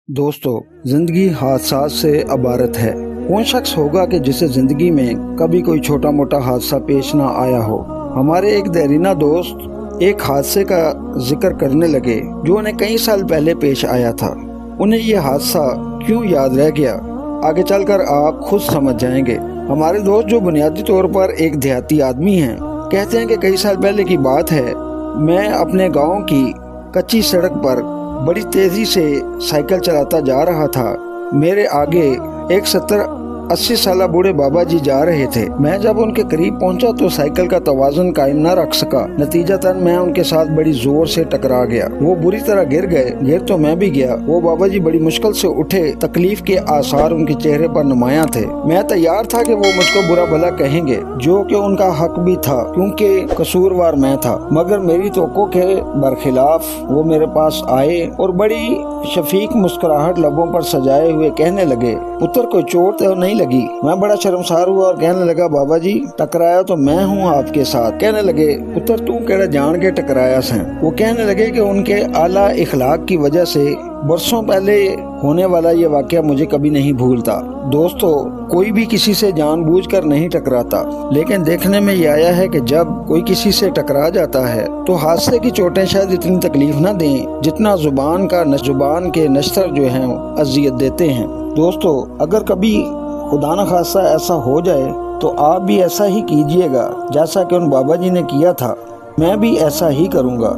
दोस्तों, जिंदगी हादसात से इबारत है। कौन शख्स होगा कि जिसे जिंदगी में कभी कोई छोटा मोटा हादसा पेश ना आया हो। हमारे एक देरीना दोस्त एक हादसे का जिक्र करने लगे जो उन्हें कई साल पहले पेश आया था। उन्हें ये हादसा क्यों याद रह गया, आगे चलकर आप खुद समझ जाएंगे। हमारे दोस्त जो बुनियादी तौर पर एक देहाती आदमी हैं, कहते हैं कि कई साल पहले की बात है, मैं अपने गांव की कच्ची सड़क पर बड़ी तेजी से साइकिल चलाता जा रहा था। मेरे आगे एक 70-80 साल बूढ़े बाबा जी जा रहे थे। मैं जब उनके करीब पहुंचा तो साइकिल का तवाज़ुन कायम न रख सका। नतीजतन मैं उनके साथ बड़ी जोर से टकरा गया। वो बुरी तरह गिर गए। गिर तो मैं भी गया। वो बाबा जी बड़ी मुश्किल से उठे। तकलीफ के आसार उनके चेहरे पर नुमायां थे। मैं तैयार था कि वो मुझको बुरा भला कहेंगे, जो कि उनका हक भी था क्योंकि कसूरवार मैं था। मगर मेरी तवक्को के बरखिलाफ वो मेरे पास आए और बड़ी शफीक मुस्कुराहट लबों पर सजाए हुए कहने लगे, पुत्र कोई चोट तो नहीं लगी। मैं बड़ा शर्मसार हुआ और कहने लगा, बाबा जी टकराया तो मैं हूँ आपके साथ। कहने लगे, पुत्र तू केड़ा जान के टकराया से। वो कहने लगे कि उनके आला इखलाक की वजह से बरसों पहले होने वाला ये वाकया मुझे कभी नहीं भूलता। दोस्तों, कोई भी किसी से जानबूझकर नहीं टकराता, लेकिन देखने में ये आया है कि जब कोई किसी से टकरा जाता है तो हादसे की चोटें शायद इतनी तकलीफ न दें जितना जुबान के नश्तर जो हैं अजियत देते हैं। दोस्तों, अगर कभी खुदा न खास्ता ऐसा हो जाए तो आप भी ऐसा ही कीजिएगा जैसा कि उन बाबा जी ने किया था। मैं भी ऐसा ही करूँगा।